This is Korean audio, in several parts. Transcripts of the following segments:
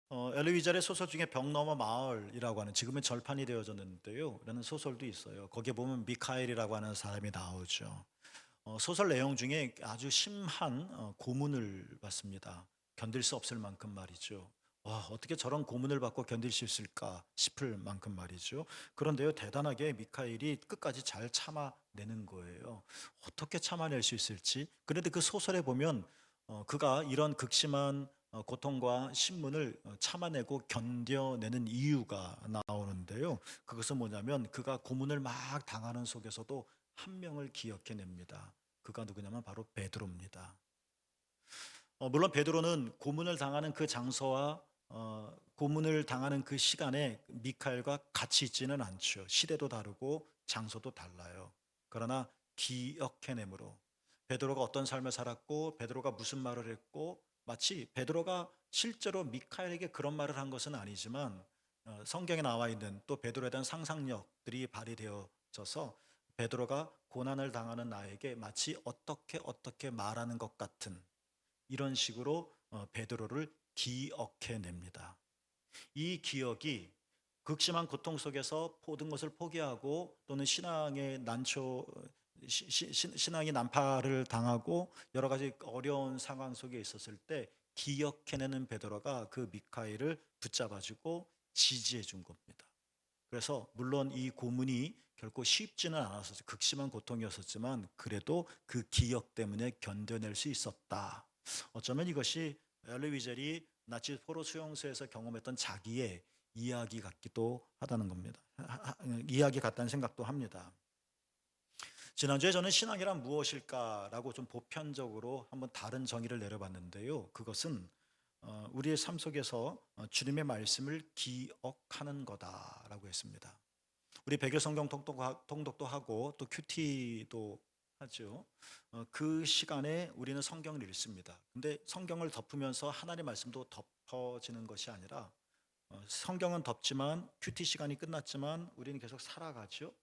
엘리 위잘의 소설 중에 벽 너머 마을이라고 하는 지금은 절판이 되어졌는데요. 라는 소설도 있어요. 거기에 보면 미카엘이라고 하는 사람이 나오죠. 소설 내용 중에 아주 심한 고문을 받습니다. 견딜 수 없을 만큼 말이죠. 와, 어떻게 저런 고문을 받고 견딜 수 있을까 싶을 만큼 말이죠. 그런데요, 대단하게 미카엘이 끝까지 잘 참아내는 거예요. 어떻게 참아낼 수 있을지. 그런데 그 소설에 보면 그가 이런 극심한 고통과 신문을 참아내고 견뎌내는 이유가 나오는데요. 그것은 뭐냐면 그가 고문을 막 당하는 속에서도 한 명을 기억해냅니다. 그가 누구냐면 바로 베드로입니다. 물론 베드로는 고문을 당하는 그 장소와 고문을 당하는 그 시간에 미카엘과 같이 있지는 않죠. 시대도 다르고 장소도 달라요. 그러나 기억해내므로 베드로가 어떤 삶을 살았고 베드로가 무슨 말을 했고 마치 베드로가 실제로 미카엘에게 그런 말을 한 것은 아니지만 성경에 나와 있는 또 베드로에 대한 상상력들이 발휘되어져서 베드로가 고난을 당하는 나에게 마치 어떻게 말하는 것 같은 이런 식으로 베드로를 기억해냅니다. 이 기억이 극심한 고통 속에서 모든 것을 포기하고 또는 신앙의 난초 신앙의 난파를 당하고 여러 가지 어려운 상황 속에 있었을 때 기억해내는 베드로가 그 미카엘을 붙잡아주고 지지해 준 겁니다. 그래서 물론 이 고문이 결코 쉽지는 않았었죠. 극심한 고통이었었지만 그래도 그 기억 때문에 견뎌낼 수 있었다. 어쩌면 이것이 엘리 위젤이 나치 포로 수용소에서 경험했던 자기의 이야기 같기도 하다는 겁니다. 이야기 같다는 생각도 합니다. 지난주에 저는 신앙이란 무엇일까라고 좀 보편적으로 한번 다른 정의를 내려봤는데요. 그것은 우리의 삶 속에서 주님의 말씀을 기억하는 거다라고 했습니다. 우리 백일 성경 통독도 하고 또 큐티도 하죠. 그 시간에 우리는 성경을 읽습니다. 근데 성경을 덮으면서 하나님의 말씀도 덮어지는 것이 아니라 성경은 덮지만 큐티 시간이 끝났지만 우리는 계속 살아가죠.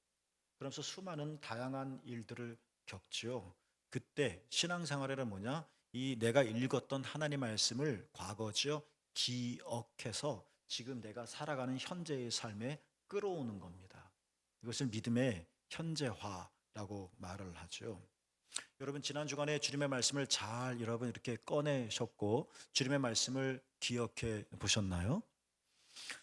그러면서 수많은 다양한 일들을 겪지요. 그때 신앙생활에는 뭐냐? 이 내가 읽었던 하나님 말씀을 과거지요. 기억해서 지금 내가 살아가는 현재의 삶에 끌어오는 겁니다. 이것을 믿음의 현재화라고 말을 하죠. 여러분 지난 주간에 주님의 말씀을 잘 여러분 이렇게 꺼내셨고 주님의 말씀을 기억해 보셨나요?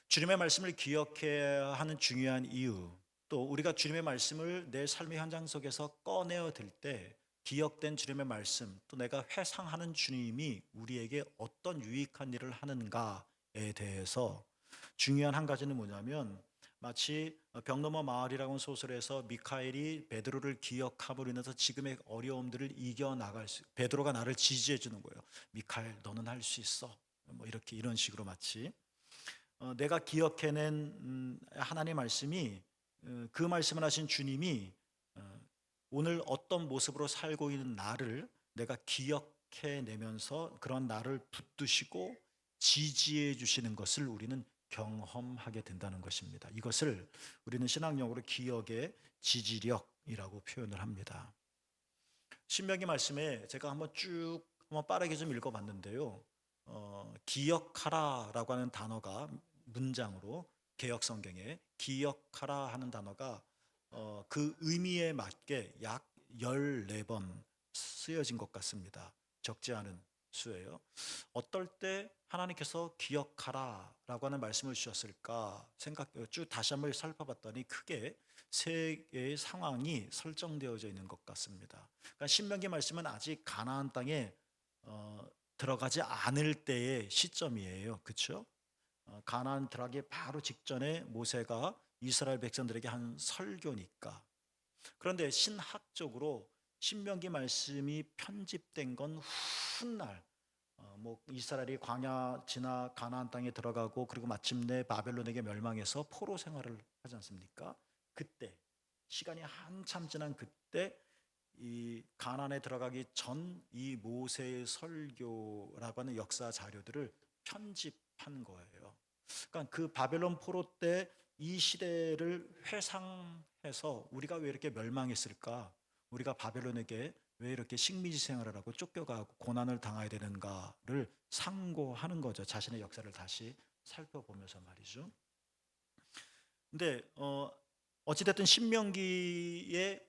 주님의 말씀을 기억해야 하는 중요한 이유, 또 우리가 주님의 말씀을 내 삶의 현장 속에서 꺼내어 들 때 기억된 주님의 말씀, 또 내가 회상하는 주님이 우리에게 어떤 유익한 일을 하는가에 대해서 중요한 한 가지는 뭐냐면 마치 벽 너머 마을이라는 소설에서 미카엘이 베드로를 기억함으로 인해서 지금의 어려움들을 이겨나갈 수, 베드로가 나를 지지해 주는 거예요. 미카엘, 너는 할 수 있어. 뭐 이렇게 이런 식으로 마치 내가 기억해낸 하나님 말씀이 그 말씀을 하신 주님이 오늘 어떤 모습으로 살고 있는 나를 내가 기억해내면서 그런 나를 붙드시고 지지해 주시는 것을 우리는 경험하게 된다는 것입니다. 이것을 우리는 신학용어로 기억의 지지력이라고 표현을 합니다. 신명기 말씀에 제가 한번 빠르게 좀 읽어봤는데요. 기억하라라고 하는 단어가 문장으로 개역 성경에 기억하라 하는 단어가 그 의미에 맞게 약 14번 쓰여진 것 같습니다. 적지 않은 수예요. 어떨 때 하나님께서 기억하라라고 하는 말씀을 주셨을까 쭉 다시 한번 살펴봤더니 크게 세 개의 상황이 설정되어져 있는 것 같습니다. 그러니까 신명기 말씀은 아직 가나안 땅에 들어가지 않을 때의 시점이에요. 그렇죠? 가나안 들어가기 바로 직전에 모세가 이스라엘 백성들에게 한 설교니까. 그런데 신학적으로 신명기 말씀이 편집된 건 훗날 뭐 이스라엘이 광야 지나 가나안 땅에 들어가고 그리고 마침내 바벨론에게 멸망해서 포로 생활을 하지 않습니까? 그때 시간이 한참 지난 그때 이 가나안에 들어가기 전 이 모세의 설교라고 하는 역사 자료들을 편집한 거예요. 그러니까 그 바벨론 포로 때 이 시대를 회상해서 우리가 왜 이렇게 멸망했을까? 우리가 바벨론에게 왜 이렇게 식민지 생활을 하고 쫓겨가고 고난을 당해야 되는가를 상고하는 거죠. 자신의 역사를 다시 살펴보면서 말이죠. 근데 어찌됐든 신명기의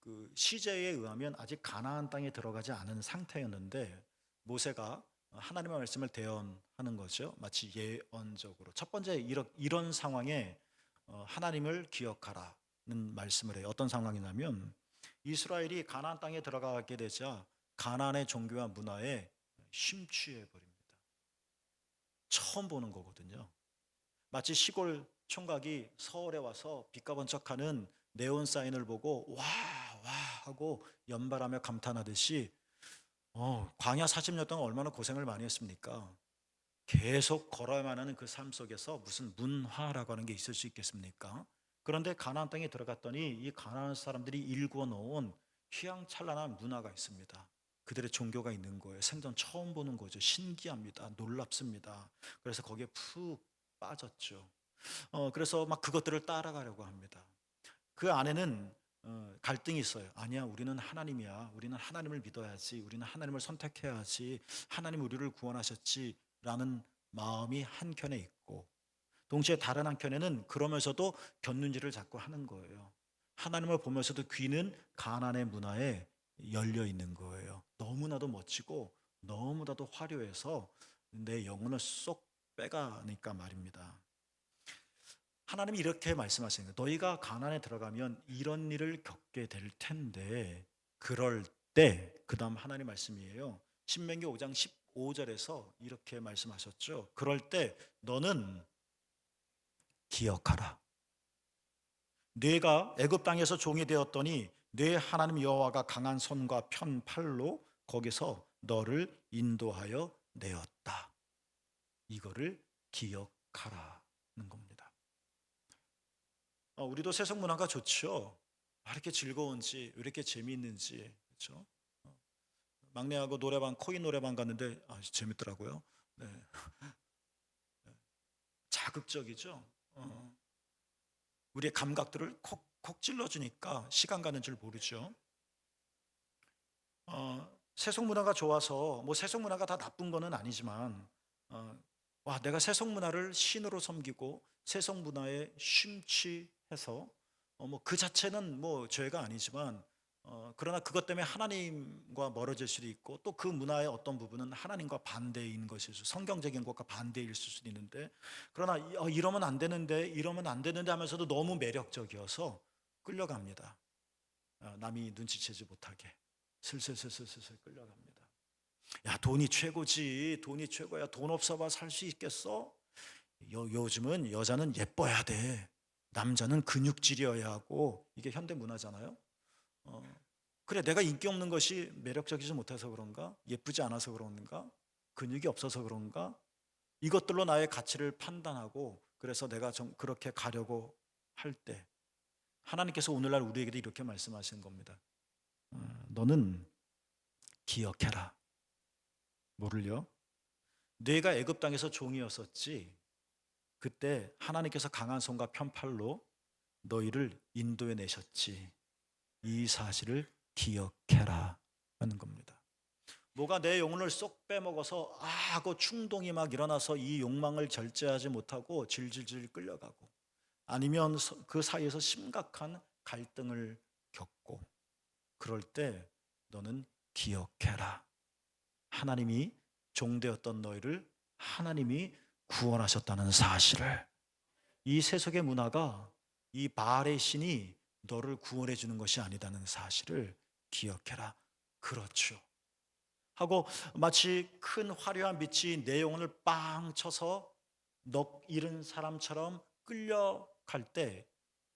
그 시제에 의하면 아직 가나안 땅에 들어가지 않은 상태였는데 모세가 하나님의 말씀을 대언하는 거죠. 마치 예언적으로. 첫 번째 이런 상황에 하나님을 기억하라는 말씀을 해요. 어떤 상황이냐면 이스라엘이 가나안 땅에 들어가게 되자 가나안의 종교와 문화에 심취해 버립니다. 처음 보는 거거든요. 마치 시골 총각이 서울에 와서 빛과 번쩍하는 네온 사인을 보고 와, 와 하고 연발하며 감탄하듯이 광야 40년 동안 얼마나 고생을 많이 했습니까? 계속 걸어야만 하는 그 삶 속에서 무슨 문화라고 하는 게 있을 수 있겠습니까? 그런데 가나안 땅에 들어갔더니 이 가나안 사람들이 일구어 놓은 휘황찬란한 문화가 있습니다. 그들의 종교가 있는 거예요. 생전 처음 보는 거죠. 신기합니다. 놀랍습니다. 그래서 거기에 푹 빠졌죠. 그래서 막 그것들을 따라가려고 합니다. 그 안에는 갈등이 있어요. 아니야, 우리는 하나님이야. 우리는 하나님을 믿어야지. 우리는 하나님을 선택해야지. 하나님 우리를 구원하셨지라는 마음이 한켠에 있고, 동시에 다른 한켠에는 그러면서도 곁눈질을 자꾸 하는 거예요. 하나님을 보면서도 귀는 가나안의 문화에 열려 있는 거예요. 너무나도 멋지고 너무나도 화려해서 내 영혼을 쏙 빼가니까 말입니다. 하나님이 이렇게 말씀하시는 거예요. 너희가 가나안에 들어가면 이런 일을 겪게 될 텐데 그럴 때, 그 다음 하나님 말씀이에요. 신명기 5장 15절에서 이렇게 말씀하셨죠. 그럴 때 너는 기억하라. 네가 애굽 땅에서 종이 되었더니 네 하나님 여호와가 강한 손과 편 팔로 거기서 너를 인도하여 내었다. 이거를 기억하라는 겁니다. 우리도 세상 문화가 좋죠. 왜 이렇게 즐거운지, 왜 이렇게 재미있는지, 그렇죠? 막내하고 노래방, 코인 노래방 갔는데 재밌더라고요. 네. 자극적이죠. 우리의 감각들을 콕콕 찔러주니까 시간 가는 줄 모르죠. 세속 문화가 좋아서 뭐 세속 문화가 다 나쁜 거는 아니지만 와, 내가 세속 문화를 신으로 섬기고 세속 문화에 심취해서 뭐 그 자체는 뭐 죄가 아니지만 그러나 그것 때문에 하나님과 멀어질 수도 있고 또 그 문화의 어떤 부분은 하나님과 반대인 것일 수, 성경적인 것과 반대일 수도 있는데, 그러나 이러면 안 되는데 이러면 안 되는데 하면서도 너무 매력적이어서 끌려갑니다. 남이 눈치채지 못하게 슬슬슬슬슬 끌려갑니다. 야, 돈이 최고지. 돈이 최고야. 돈 없어봐 살 수 있겠어? 요즘은 여자는 예뻐야 돼. 남자는 근육질이어야 하고, 이게 현대 문화잖아요. 그래, 내가 인기 없는 것이 매력적이지 못해서 그런가? 예쁘지 않아서 그런가? 근육이 없어서 그런가? 이것들로 나의 가치를 판단하고 그래서 내가 좀 그렇게 가려고 할 때 하나님께서 오늘날 우리에게도 이렇게 말씀하시는 겁니다. 너는 기억해라. 뭐를요? 네가 애굽 땅에서 종이었었지. 그때 하나님께서 강한 손과 편팔로 너희를 인도해 내셨지. 이 사실을 기억해라 하는 겁니다. 뭐가 내 영혼을 쏙 빼먹어서 하고 충동이 막 일어나서 이 욕망을 절제하지 못하고 질질질 끌려가고, 아니면 그 사이에서 심각한 갈등을 겪고, 그럴 때 너는 기억해라. 하나님이 종되었던 너희를 하나님이 구원하셨다는 사실을. 이 세속의 문화가, 이 바알의 신이 너를 구원해 주는 것이 아니다는 사실을 기억해라. 그렇죠 하고 마치 큰 화려한 빛이 내 영혼을 빵 쳐서 넋 잃은 사람처럼 끌려갈 때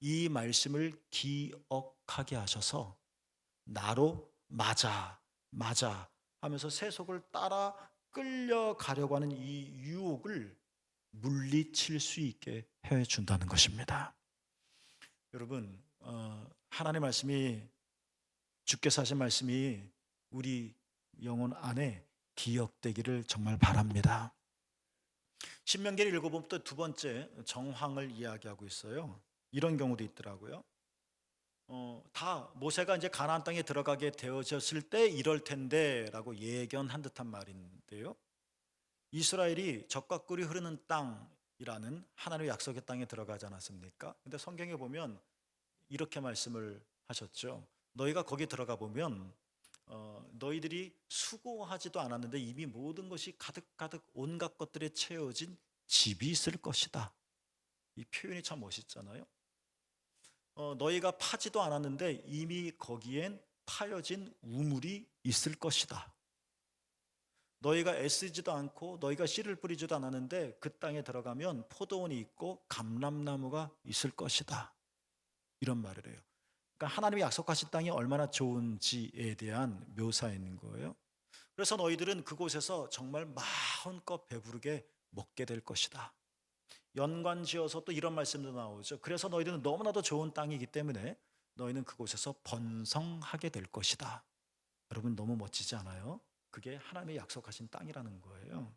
이 말씀을 기억하게 하셔서 나로 맞아 맞아 하면서 세속을 따라 끌려가려고 하는 이 유혹을 물리칠 수 있게 해준다는 것입니다. 여러분, 하나님의 말씀이, 주께서 하신 말씀이 우리 영혼 안에 기억되기를 정말 바랍니다. 신명기를 읽어보면 또 두 번째 정황을 이야기하고 있어요. 이런 경우도 있더라고요. 다 모세가 이제 가나안 땅에 들어가게 되어졌을 때 이럴 텐데라고 예견한 듯한 말인데요. 이스라엘이 적과 꿀이 흐르는 땅이라는 하나님의 약속의 땅에 들어가지 않았습니까? 근데 성경에 보면 이렇게 말씀을 하셨죠. 너희가 거기 들어가 보면 너희들이 수고하지도 않았는데 이미 모든 것이 가득가득 온갖 것들에 채워진 집이 있을 것이다. 이 표현이 참 멋있잖아요. 너희가 파지도 않았는데 이미 거기엔 파여진 우물이 있을 것이다. 너희가 애쓰지도 않고 너희가 씨를 뿌리지도 않았는데 그 땅에 들어가면 포도원이 있고 감람나무가 있을 것이다. 이런 말을 해요. 그러니까 하나님이 약속하신 땅이 얼마나 좋은지에 대한 묘사인 거예요. 그래서 너희들은 그곳에서 정말 마음껏 배부르게 먹게 될 것이다. 연관지어서 또 이런 말씀도 나오죠. 그래서 너희들은 너무나도 좋은 땅이기 때문에 너희는 그곳에서 번성하게 될 것이다. 여러분 너무 멋지지 않아요? 그게 하나님의 약속하신 땅이라는 거예요.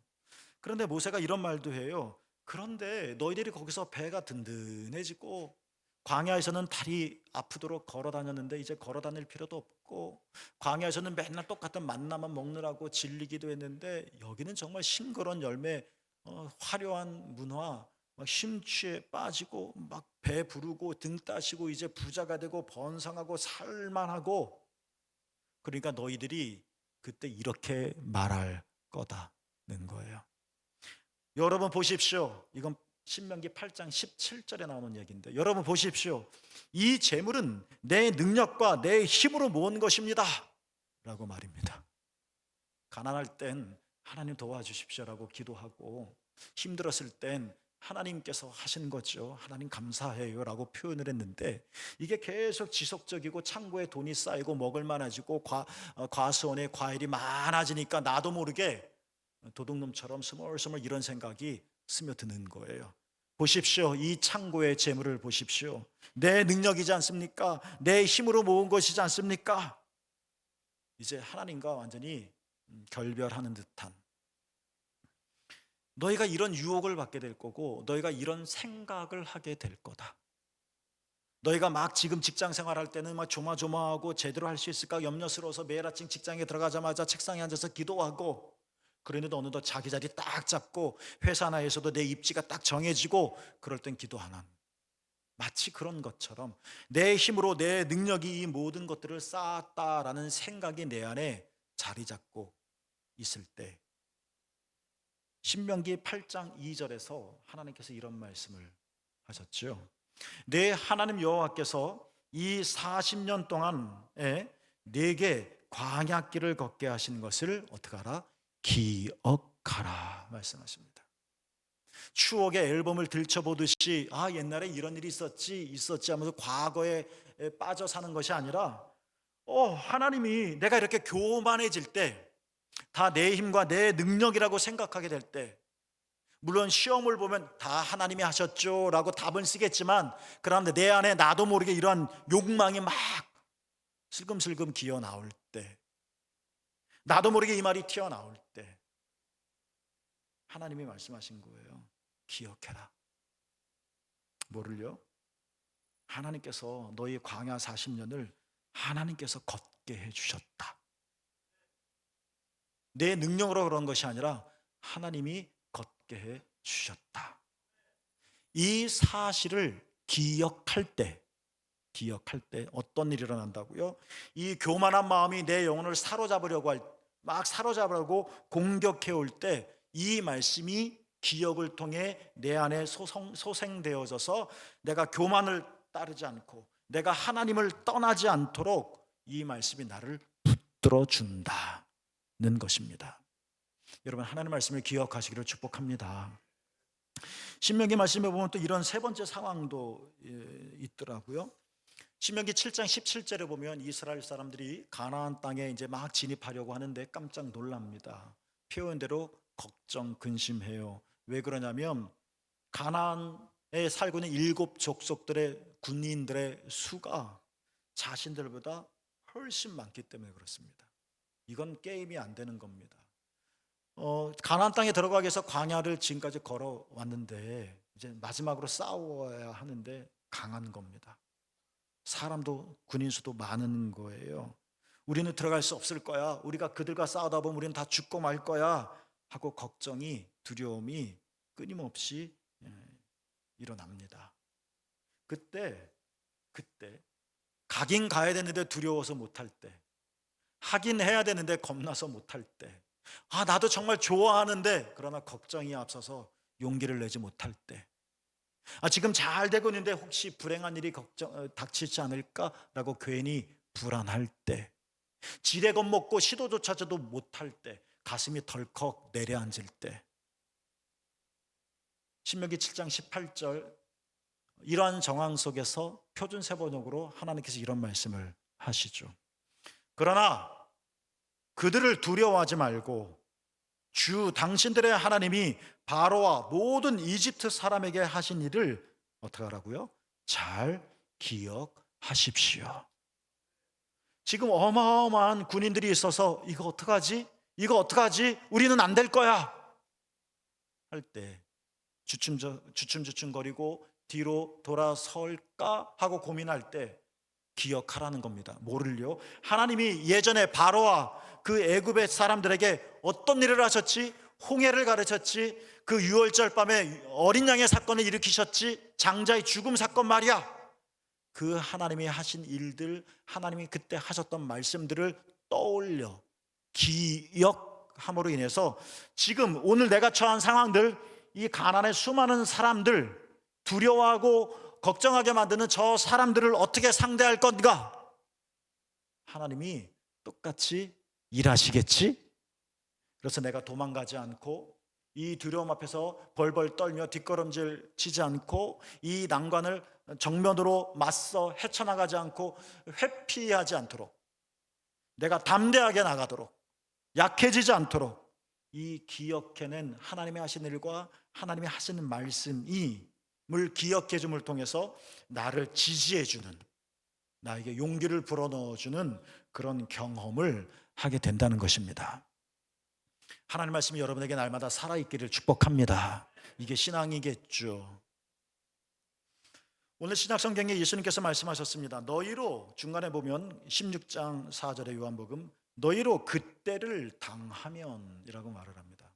그런데 모세가 이런 말도 해요. 그런데 너희들이 거기서 배가 든든해지고 광야에서는 다리 아프도록 걸어 다녔는데 이제 걸어 다닐 필요도 없고 광야에서는 맨날 똑같은 만나만 먹느라고 질리기도 했는데 여기는 정말 싱그러운 열매, 화려한 문화, 막 심취에 빠지고 막 배 부르고 등 따시고 이제 부자가 되고 번성하고 살만하고, 그러니까 너희들이 그때 이렇게 말할 거다는 거예요. 여러분 보십시오. 이건 신명기 8장 17절에 나오는 얘기인데 여러분 보십시오. 이 재물은 내 능력과 내 힘으로 모은 것입니다 라고 말입니다. 가난할 땐 하나님 도와주십시오라고 기도하고 힘들었을 땐 하나님께서 하신 거죠. 하나님 감사해요 라고 표현을 했는데 이게 계속 지속적이고 창고에 돈이 쌓이고 먹을 만해지고 과수원에 과일이 많아지니까 나도 모르게 도둑놈처럼 스멀스멀 이런 생각이 스며드는 거예요. 보십시오. 이 창고의 재물을 보십시오. 내 능력이지 않습니까? 내 힘으로 모은 것이지 않습니까? 이제 하나님과 완전히 결별하는 듯한, 너희가 이런 유혹을 받게 될 거고 너희가 이런 생각을 하게 될 거다. 너희가 막 지금 직장 생활할 때는 막 조마조마하고 제대로 할 수 있을까 염려스러워서 매일 아침 직장에 들어가자마자 책상에 앉아서 기도하고, 그런데도 어느덧 자기 자리 딱 잡고 회사 내에서도 내 입지가 딱 정해지고 그럴 땐 기도 안 하는, 마치 그런 것처럼 내 힘으로 내 능력이 이 모든 것들을 쌓았다라는 생각이 내 안에 자리 잡고 있을 때 신명기 8장 2절에서 하나님께서 이런 말씀을 하셨죠. 내 하나님 여호와께서 이 40년 동안에 내게 광야길을 걷게 하신 것을 어떻게 하라? 기억하라 말씀하십니다. 추억의 앨범을 들춰보듯이 옛날에 이런 일이 있었지 하면서 과거에 빠져 사는 것이 아니라 하나님이 내가 이렇게 교만해질 때, 다 내 힘과 내 능력이라고 생각하게 될 때, 물론 시험을 보면 다 하나님이 하셨죠 라고 답은 쓰겠지만 그런데 내 안에 나도 모르게 이러한 욕망이 막 슬금슬금 기어 나올 때, 나도 모르게 이 말이 튀어나올 때 하나님이 말씀하신 거예요. 기억해라. 뭐를요? 하나님께서 너희 광야 40년을 하나님께서 걷게 해주셨다. 내 능력으로 그런 것이 아니라 하나님이 걷게 해주셨다. 이 사실을 기억할 때 어떤 일이 일어난다고요? 이 교만한 마음이 내 영혼을 막 사로잡으려고 공격해 올 때 이 말씀이 기억을 통해 내 안에 소생되어져서 내가 교만을 따르지 않고 내가 하나님을 떠나지 않도록 이 말씀이 나를 붙들어 준다는 것입니다. 여러분 하나님의 말씀을 기억하시기를 축복합니다. 신명기 말씀에 보면 또 이런 세 번째 상황도 있더라고요. 신명기 7장 17절에 보면 이스라엘 사람들이 가나안 땅에 이제 막 진입하려고 하는데 깜짝 놀랍니다. 표현대로 걱정 근심해요. 왜 그러냐면 가나안에 살고 있는 7 족속들의 군인들의 수가 자신들보다 훨씬 많기 때문에 그렇습니다. 이건 게임이 안 되는 겁니다. 가나안 땅에 들어가기 위해서 광야를 지금까지 걸어왔는데 이제 마지막으로 싸워야 하는데 강한 겁니다. 사람도 군인 수도 많은 거예요. 우리는 들어갈 수 없을 거야. 우리가 그들과 싸우다 보면 우리는 다 죽고 말 거야. 하고 걱정이, 두려움이 끊임없이 일어납니다. 그때 가긴 가야 되는데 두려워서 못할 때, 하긴 해야 되는데 겁나서 못할 때, 나도 정말 좋아하는데 그러나 걱정이 앞서서 용기를 내지 못할 때, 지금 잘 되고 있는데 혹시 불행한 일이 닥치지 않을까라고 괜히 불안할 때, 지레 겁먹고 시도조차도 못할 때, 가슴이 덜컥 내려앉을 때, 신명기 7장 18절, 이러한 정황 속에서 표준세번역으로 하나님께서 이런 말씀을 하시죠. 그러나 그들을 두려워하지 말고 주 당신들의 하나님이 바로와 모든 이집트 사람에게 하신 일을 어떻게 하라고요? 잘 기억하십시오. 지금 어마어마한 군인들이 있어서 이거 어떡하지? 이거 어떡하지? 우리는 안 될 거야 할 때 주춤주춤거리고 뒤로 돌아설까 하고 고민할 때 기억하라는 겁니다. 뭐를요? 하나님이 예전에 바로와 그 애굽의 사람들에게 어떤 일을 하셨지? 홍해를 가르쳤지, 그 유월절 밤에 어린 양의 사건을 일으키셨지, 장자의 죽음 사건 말이야. 그 하나님이 하신 일들, 하나님이 그때 하셨던 말씀들을 떠올려 기억함으로 인해서 지금 오늘 내가 처한 상황들, 이 가난의 수많은 사람들, 두려워하고 걱정하게 만드는 저 사람들을 어떻게 상대할 건가? 하나님이 똑같이 일하시겠지? 그래서 내가 도망가지 않고 이 두려움 앞에서 벌벌 떨며 뒷걸음질 치지 않고 이 난관을 정면으로 맞서 헤쳐나가지 않고 회피하지 않도록, 내가 담대하게 나가도록, 약해지지 않도록 이 기억해낸 하나님이 하신 일과 하나님이 하시는 말씀을 기억해 줌을 통해서 나를 지지해 주는, 나에게 용기를 불어넣어주는 그런 경험을 하게 된다는 것입니다. 하나님 말씀이 여러분에게 날마다 살아있기를 축복합니다. 이게 신앙이겠죠. 오늘 신약성경에 예수님께서 말씀하셨습니다. 너희로, 중간에 보면 16장 4절의 요한복음, 너희로 그때를 당하면 이라고 말을 합니다.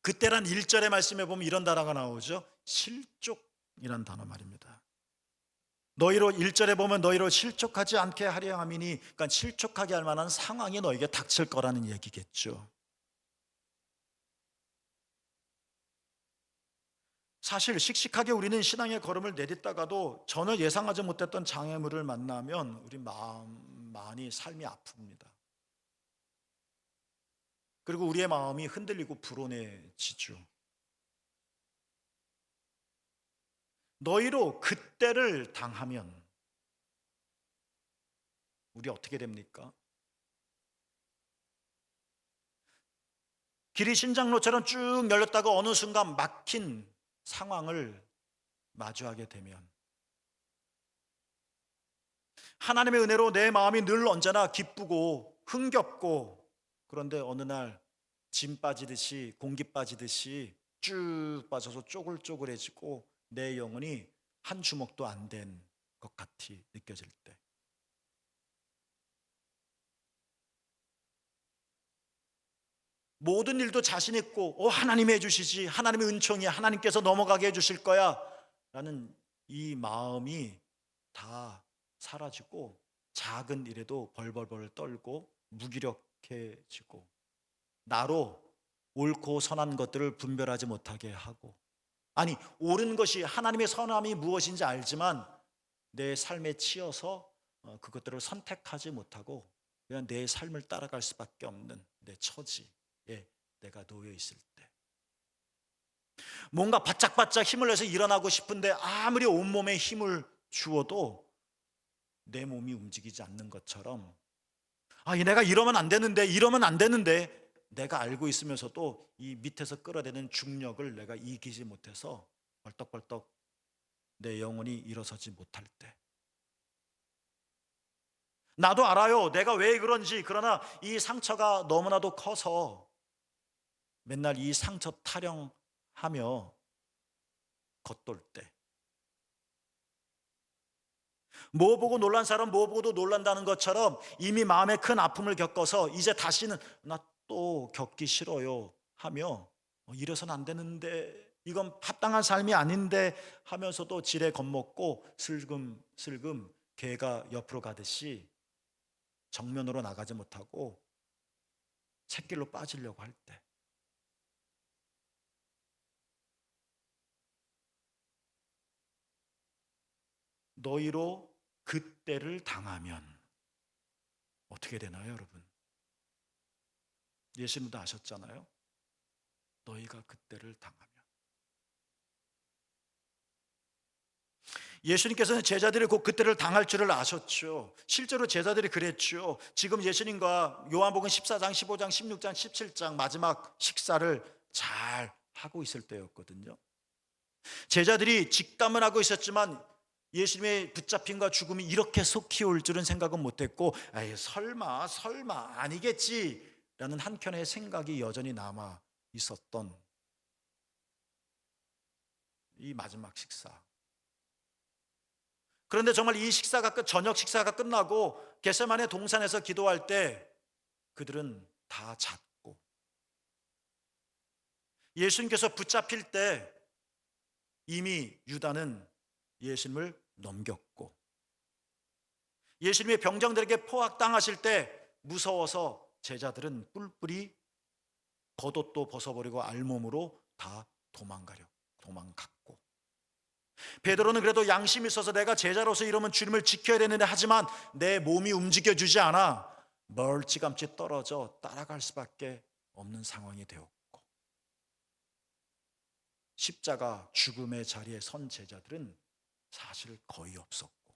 그때란 1절의 말씀에 보면 이런 단어가 나오죠. 실족이란 단어 말입니다. 너희로 1절에 보면 너희로 실족하지 않게 하려 함이니, 그러니까 실족하게 할 만한 상황이 너에게 닥칠 거라는 얘기겠죠. 사실 씩씩하게 우리는 신앙의 걸음을 내딛다가도 전혀 예상하지 못했던 장애물을 만나면 우리 많이 삶이 아픕니다. 그리고 우리의 마음이 흔들리고 불온해지죠. 너희로 그때를 당하면 우리 어떻게 됩니까? 길이 신장로처럼 쭉 열렸다가 어느 순간 막힌 상황을 마주하게 되면, 하나님의 은혜로 내 마음이 늘 언제나 기쁘고 흥겹고, 그런데 어느 날 짐 빠지듯이, 공기 빠지듯이 쭉 빠져서 쪼글쪼글해지고 내 영혼이 한 주먹도 안 된 것 같이 느껴질 때, 모든 일도 자신 있고 하나님이 해주시지, 하나님의 은총이야, 하나님께서 넘어가게 해주실 거야 라는 이 마음이 다 사라지고 작은 일에도 벌벌벌 떨고 무기력해지고 나로 옳고 선한 것들을 분별하지 못하게 하고, 아니 옳은 것이 하나님의 선함이 무엇인지 알지만 내 삶에 치여서 그것들을 선택하지 못하고 그냥 내 삶을 따라갈 수밖에 없는 내 처지에 내가 놓여 있을 때, 뭔가 바짝바짝 힘을 내서 일어나고 싶은데 아무리 온몸에 힘을 주어도 내 몸이 움직이지 않는 것처럼, 내가 이러면 안 되는데, 이러면 안 되는데, 내가 알고 있으면서도 이 밑에서 끌어대는 중력을 내가 이기지 못해서 벌떡벌떡 내 영혼이 일어서지 못할 때, 나도 알아요, 내가 왜 그런지. 그러나 이 상처가 너무나도 커서 맨날 이 상처 타령하며 겉돌 때, 뭐 보고 놀란 사람 뭐 보고도 놀란다는 것처럼 이미 마음에 큰 아픔을 겪어서 이제 다시는 나 또 겪기 싫어요 하며 이래선 안 되는데 이건 합당한 삶이 아닌데 하면서도 지레 겁먹고 슬금슬금 개가 옆으로 가듯이 정면으로 나가지 못하고 샛길로 빠지려고 할 때, 너희로 그때를 당하면 어떻게 되나요, 여러분? 예수님도 아셨잖아요. 너희가 그때를 당하면. 예수님께서는 제자들이 곧 그때를 당할 줄을 아셨죠. 실제로 제자들이 그랬죠. 지금 예수님과 요한복음 14장, 15장, 16장, 17장 마지막 식사를 잘 하고 있을 때였거든요. 제자들이 직감을 하고 있었지만 예수님의 붙잡힘과 죽음이 이렇게 속히 올 줄은 생각은 못했고, 에이, 설마 아니겠지라는 한켠의 생각이 여전히 남아 있었던 이 마지막 식사. 그런데 정말 이 저녁 식사가 끝나고 겟세마네 동산에서 기도할 때 그들은 다 잤고, 예수님께서 붙잡힐 때 이미 유다는 예수님을 넘겼고, 예수님의 병정들에게 포악당하실 때 무서워서 제자들은 뿔뿔이 겉옷도 벗어버리고 알몸으로 다 도망갔고, 베드로는 그래도 양심이 있어서 내가 제자로서 이러면 주님을 지켜야 되는데 하지만 내 몸이 움직여주지 않아 멀찌감치 떨어져 따라갈 수밖에 없는 상황이 되었고, 십자가 죽음의 자리에 선 제자들은 사실 거의 없었고,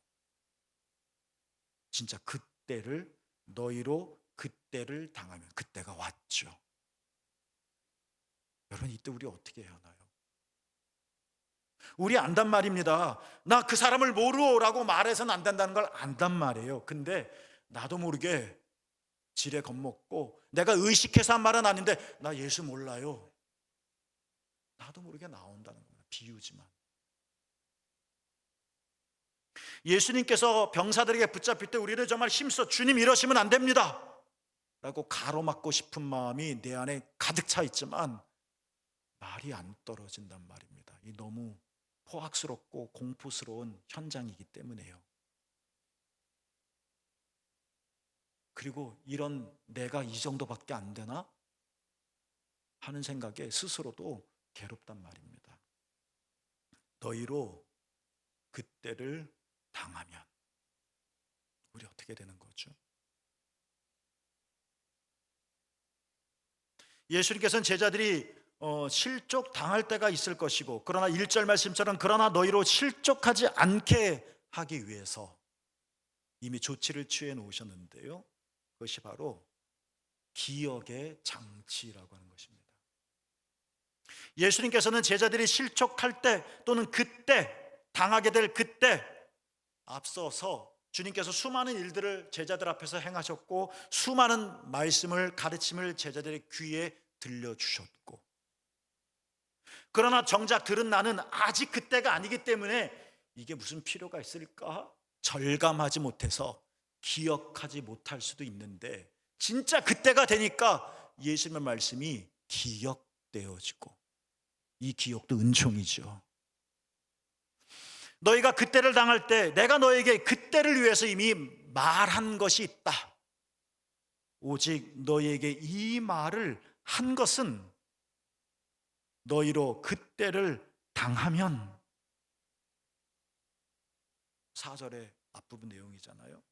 진짜 그때를 너희로 그때를 당하면 그때가 왔죠. 여러분, 이때 우리 어떻게 해야 하나요? 우리 안단 말입니다. 나 그 사람을 모르라고 말해서는 안 된다는 걸 안단 말이에요. 근데 나도 모르게 지레 겁먹고, 내가 의식해서 한 말은 아닌데 나 예수 몰라요, 나도 모르게 나온다는 겁니다. 비유지만 예수님께서 병사들에게 붙잡힐 때 우리는 정말 힘써 주님 이러시면 안 됩니다 라고 가로막고 싶은 마음이 내 안에 가득 차 있지만 말이 안 떨어진단 말입니다. 이 너무 포악스럽고 공포스러운 현장이기 때문에요. 그리고 이런 내가 이 정도밖에 안 되나 하는 생각에 스스로도 괴롭단 말입니다. 너희로 그때를 당하면 우리 어떻게 되는 거죠? 예수님께서는 제자들이 실족 당할 때가 있을 것이고, 그러나 1절 말씀처럼 그러나 너희로 실족하지 않게 하기 위해서 이미 조치를 취해 놓으셨는데요, 그것이 바로 기억의 장치라고 하는 것입니다. 예수님께서는 제자들이 실족할 때 또는 그때 당하게 될 그때 앞서서 주님께서 수많은 일들을 제자들 앞에서 행하셨고, 수많은 말씀을 가르침을 제자들의 귀에 들려주셨고, 그러나 정작 들은 나는 아직 그때가 아니기 때문에 이게 무슨 필요가 있을까 절감하지 못해서 기억하지 못할 수도 있는데, 진짜 그때가 되니까 예수님의 말씀이 기억되어지고, 이 기억도 은총이죠. 너희가 그때를 당할 때 내가 너에게 그때를 위해서 이미 말한 것이 있다. 오직 너희에게 이 말을 한 것은 너희로 그때를 당하면, 4절의 앞부분 내용이잖아요.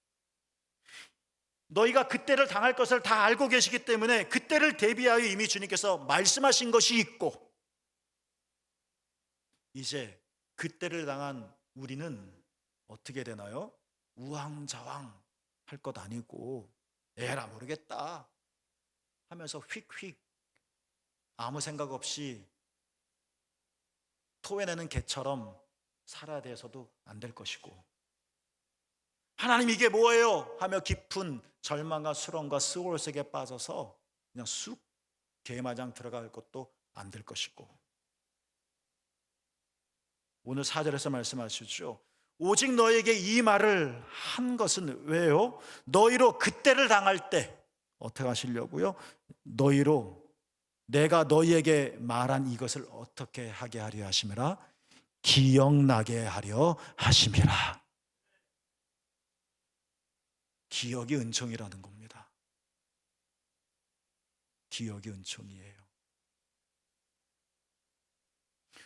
너희가 그때를 당할 것을 다 알고 계시기 때문에 그때를 대비하여 이미 주님께서 말씀하신 것이 있고, 이제 그때를 당한 우리는 어떻게 되나요? 우왕좌왕 할 것 아니고 에라 모르겠다 하면서 휙휙 아무 생각 없이 토해내는 개처럼 살아야 돼서도 안 될 것이고, 하나님 이게 뭐예요? 하며 깊은 절망과 수렁과 스월 속에 빠져서 그냥 쑥 개마장 들어갈 것도 안 될 것이고, 오늘 4절에서 말씀하시죠. 오직 너에게 이 말을 한 것은 왜요? 너희로 그때를 당할 때, 어떻게 하시려고요? 너희로 내가 너희에게 말한 이것을 어떻게 하게 하려 하심이라? 기억나게 하려 하심이라. 기억이 은총이라는 겁니다. 기억이 은총이에요.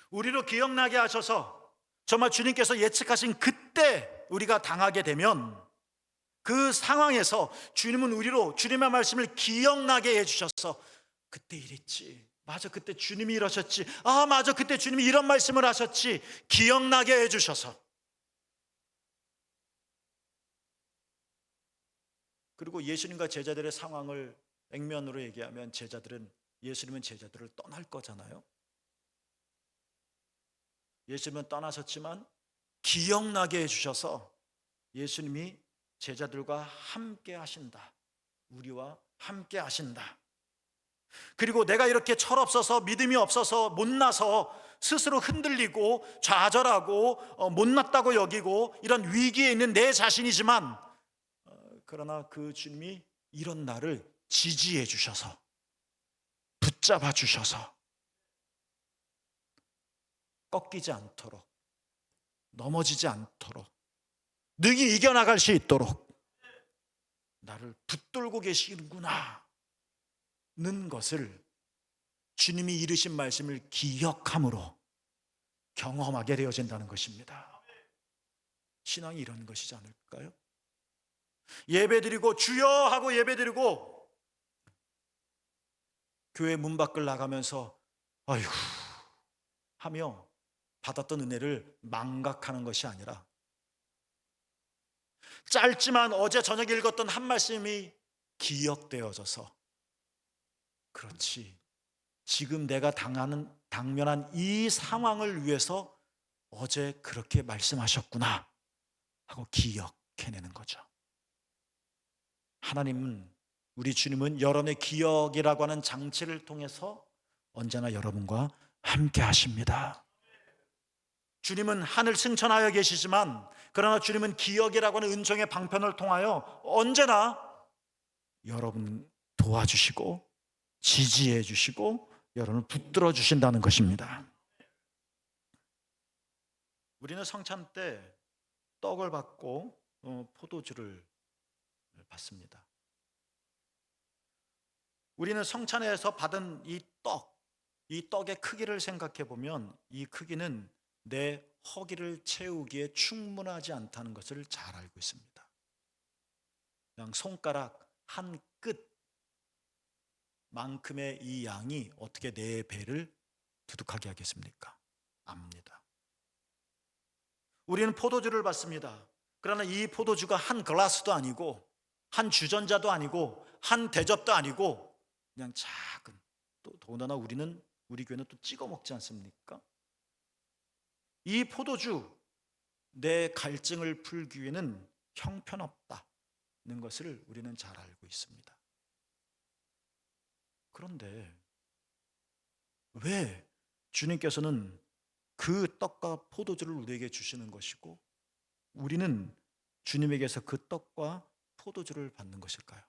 우리로 기억나게 하셔서 정말 주님께서 예측하신 그때 우리가 당하게 되면 그 상황에서 주님은 우리로 주님의 말씀을 기억나게 해주셔서 그때 이랬지, 맞아 그때 주님이 이러셨지, 아 맞아 그때 주님이 이런 말씀을 하셨지, 기억나게 해주셔서, 그리고 예수님과 제자들의 상황을 액면으로 얘기하면 예수님은 제자들을 떠날 거잖아요. 예수님은 떠나셨지만 기억나게 해주셔서 예수님이 제자들과 함께 하신다, 우리와 함께 하신다. 그리고 내가 이렇게 철없어서 믿음이 없어서 못나서 스스로 흔들리고 좌절하고 못났다고 여기고 이런 위기에 있는 내 자신이지만, 그러나 그 주님이 이런 나를 지지해 주셔서 붙잡아 주셔서 꺾이지 않도록, 넘어지지 않도록, 능히 이겨나갈 수 있도록 나를 붙들고 계시는구나 는 것을 주님이 이르신 말씀을 기억함으로 경험하게 되어진다는 것입니다. 신앙이 이런 것이지 않을까요? 예배드리고 주여 하고 예배드리고 교회 문 밖을 나가면서 아이고 하며 받았던 은혜를 망각하는 것이 아니라, 짧지만 어제 저녁에 읽었던 한 말씀이 기억되어져서, 그렇지, 지금 내가 당면한 이 상황을 위해서 어제 그렇게 말씀하셨구나 하고 기억해내는 거죠. 하나님은, 우리 주님은 여러분의 기억이라고 하는 장치를 통해서 언제나 여러분과 함께 하십니다. 주님은 하늘 승천하여 계시지만, 그러나 주님은 기억이라고 하는 은총의 방편을 통하여 언제나 여러분 도와주시고 지지해 주시고 여러분을 붙들어 주신다는 것입니다. 우리는 성찬 때 떡을 받고 포도주를 받습니다. 우리는 성찬에서 받은 이 떡의 크기를 생각해 보면 이 크기는 내 허기를 채우기에 충분하지 않다는 것을 잘 알고 있습니다. 그냥 손가락 한 끝만큼의 이 양이 어떻게 내 배를 두둑하게 하겠습니까? 압니다. 우리는 포도주를 받습니다. 그러나 이 포도주가 한 글라스도 아니고 한 주전자도 아니고 한 대접도 아니고 그냥 작은, 또 더군다나 우리 교회는 또 찍어 먹지 않습니까? 이 포도주, 내 갈증을 풀기 위해는 형편없다는 것을 우리는 잘 알고 있습니다. 그런데 왜 주님께서는 그 떡과 포도주를 우리에게 주시는 것이고 우리는 주님에게서 그 떡과 포도주를 받는 것일까요?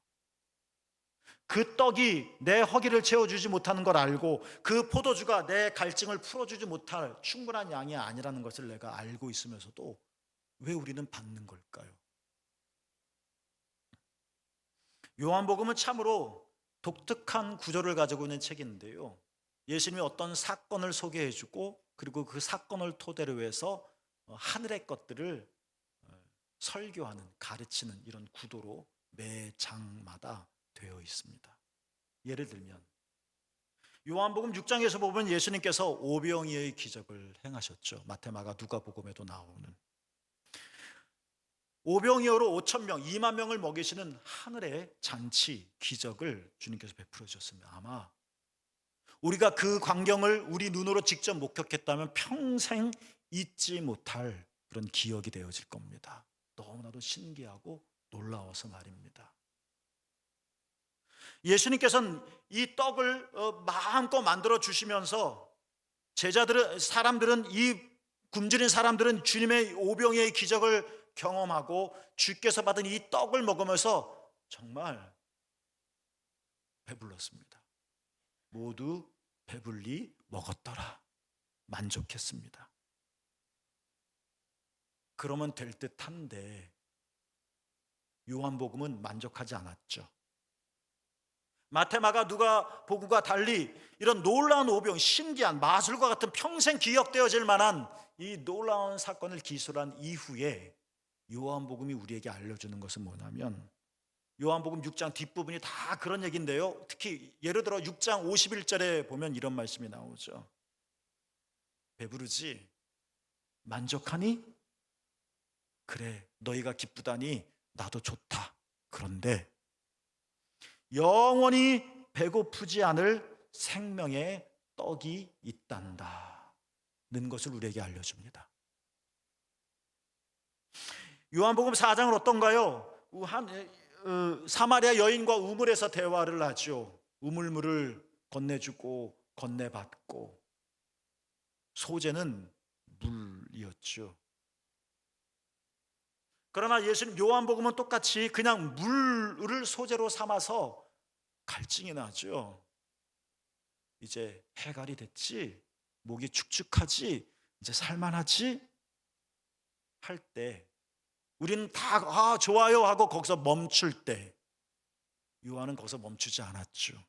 그 떡이 내 허기를 채워주지 못하는 걸 알고 그 포도주가 내 갈증을 풀어주지 못할 충분한 양이 아니라는 것을 내가 알고 있으면서도 왜 우리는 받는 걸까요? 요한복음은 참으로 독특한 구조를 가지고 있는 책인데요, 예수님이 어떤 사건을 소개해주고 그리고 그 사건을 토대로 해서 하늘의 것들을 설교하는, 가르치는 이런 구도로 매 장마다 되어 있습니다. 예를 들면 요한복음 6장에서 보면 예수님께서 오병이어의 기적을 행하셨죠. 마태, 마가, 누가복음에도 나오는 오병이어로 5천 명, 2만 명을 먹이시는 하늘의 잔치, 기적을 주님께서 베풀어 주셨습니다. 아마 우리가 그 광경을 우리 눈으로 직접 목격했다면 평생 잊지 못할 그런 기억이 되어질 겁니다. 너무나도 신기하고 놀라워서 말입니다. 예수님께서는 이 떡을 마음껏 만들어 주시면서 사람들은 이 굶주린 사람들은 주님의 오병이어의 기적을 경험하고 주께서 받은 이 떡을 먹으면서 정말 배불렀습니다. 모두 배불리 먹었더라. 만족했습니다. 그러면 될 듯한데 요한복음은 만족하지 않았죠. 마태, 마가, 누가 복음과 달리 이런 놀라운 오병, 신기한 마술과 같은 평생 기억되어질 만한 이 놀라운 사건을 기술한 이후에 요한복음이 우리에게 알려주는 것은 뭐냐면, 요한복음 6장 뒷부분이 다 그런 얘기인데요, 특히 예를 들어 6장 51절에 보면 이런 말씀이 나오죠. 배부르지? 만족하니? 그래, 너희가 기쁘다니 나도 좋다. 그런데 영원히 배고프지 않을 생명의 떡이 있단다는 것을 우리에게 알려줍니다. 요한복음 4장은 어떤가요? 사마리아 여인과 우물에서 대화를 하죠. 우물물을 건네주고 건네받고, 소재는 물이었죠. 그러나 예수님, 요한복음은 똑같이 그냥 물을 소재로 삼아서 갈증이 나죠. 이제 해갈이 됐지, 목이 축축하지, 이제 살만하지 할 때 우리는 다 좋아요 하고 거기서 멈출 때, 요한은 거기서 멈추지 않았죠.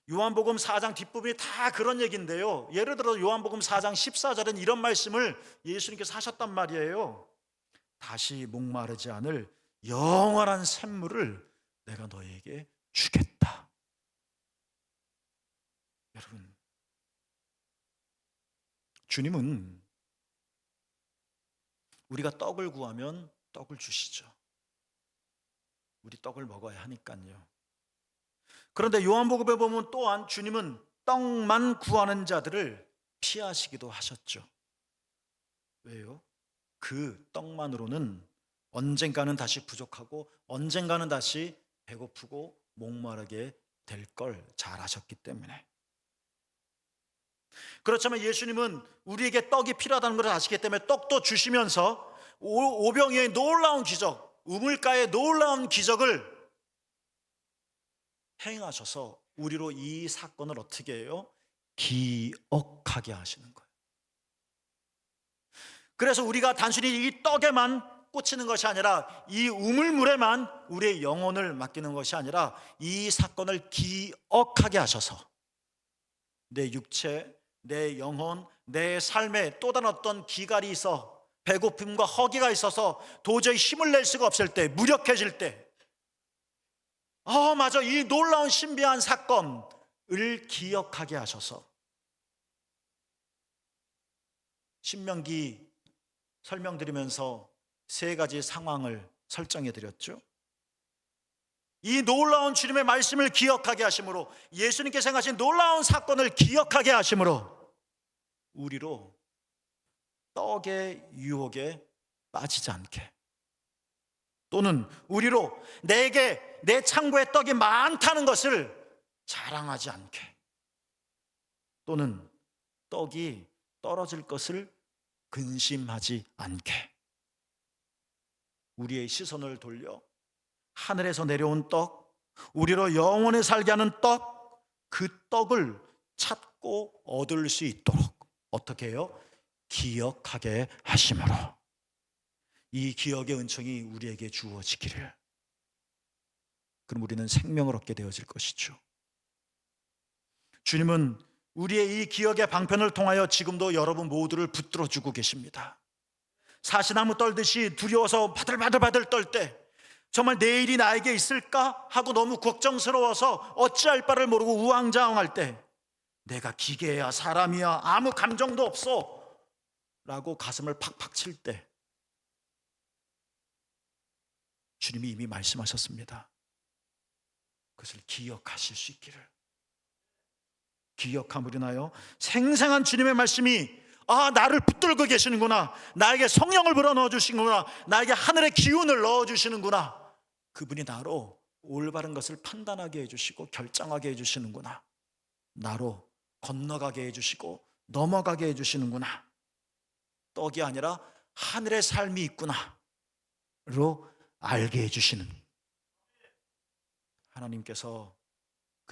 요한복음 4장 뒷부분이 다 그런 얘기인데요, 예를 들어 요한복음 4장 14절은 이런 말씀을 예수님께서 하셨단 말이에요. 다시 목마르지 않을 영원한 샘물을 내가 너에게 주겠다. 여러분, 주님은 우리가 떡을 구하면 떡을 주시죠. 우리 떡을 먹어야 하니까요. 그런데 요한복음에 보면 또한 주님은 떡만 구하는 자들을 피하시기도 하셨죠. 왜요? 그 떡만으로는 언젠가는 다시 부족하고 언젠가는 다시 배고프고 목마르게 될 걸 잘 아셨기 때문에. 그렇지만 예수님은 우리에게 떡이 필요하다는 것을 아시기 때문에 떡도 주시면서 오병이어의 놀라운 기적, 우물가의 놀라운 기적을 행하셔서 우리로 이 사건을 어떻게 해요? 기억하게 하시는 거예요. 그래서 우리가 단순히 이 떡에만 꽂히는 것이 아니라, 이 우물물에만 우리의 영혼을 맡기는 것이 아니라, 이 사건을 기억하게 하셔서 내 육체, 내 영혼, 내 삶에 또 다른 어떤 기갈이 있어, 배고픔과 허기가 있어서 도저히 힘을 낼 수가 없을 때, 무력해질 때, 맞아, 이 놀라운 신비한 사건을 기억하게 하셔서, 신명기 설명드리면서 세 가지 상황을 설정해 드렸죠. 이 놀라운 주님의 말씀을 기억하게 하심으로, 예수님께서 행하신 놀라운 사건을 기억하게 하심으로 우리로 떡의 유혹에 빠지지 않게, 또는 우리로 내게 내 창고에 떡이 많다는 것을 자랑하지 않게, 또는 떡이 떨어질 것을 근심하지 않게, 우리의 시선을 돌려 하늘에서 내려온 떡, 우리로 영원히 살게 하는 떡, 그 떡을 찾고 얻을 수 있도록 어떻게 해요? 기억하게 하심으로, 이 기억의 은총이 우리에게 주어지기를, 그럼 우리는 생명을 얻게 되어질 것이죠. 주님은 우리의 이 기억의 방편을 통하여 지금도 여러분 모두를 붙들어주고 계십니다. 사시나무 떨듯이 두려워서 바들바들 떨 때, 정말 내일이 나에게 있을까 하고 너무 걱정스러워서 어찌할 바를 모르고 우왕좌왕할 때, 내가 기계야 사람이야 아무 감정도 없어 라고 가슴을 팍팍 칠 때, 주님이 이미 말씀하셨습니다. 그것을 기억하실 수 있기를. 기억함으로 인하여 생생한 주님의 말씀이, 나를 붙들고 계시는구나, 나에게 성령을 불어넣어 주시는구나, 나에게 하늘의 기운을 넣어 주시는구나, 그분이 나로 올바른 것을 판단하게 해주시고 결정하게 해주시는구나, 나로 건너가게 해주시고 넘어가게 해주시는구나, 떡이 아니라 하늘의 삶이 있구나로 알게 해주시는, 하나님께서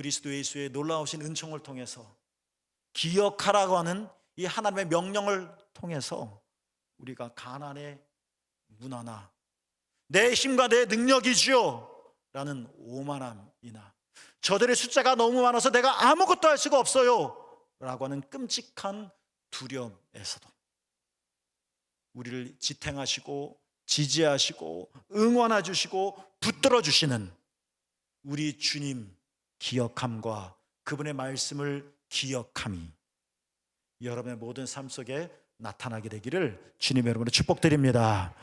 그리스도 예수의 놀라우신 은총을 통해서 기억하라고 하는 이 하나님의 명령을 통해서 우리가 가난의 문화나 내 힘과 내 능력이지요 라는 오만함이나 저들의 숫자가 너무 많아서 내가 아무것도 할 수가 없어요 라고 하는 끔찍한 두려움에서도 우리를 지탱하시고 지지하시고 응원해 주시고 붙들어 주시는 우리 주님 기억함과 그분의 말씀을 기억함이 여러분의 모든 삶 속에 나타나게 되기를 주님의 이름으로 축복드립니다.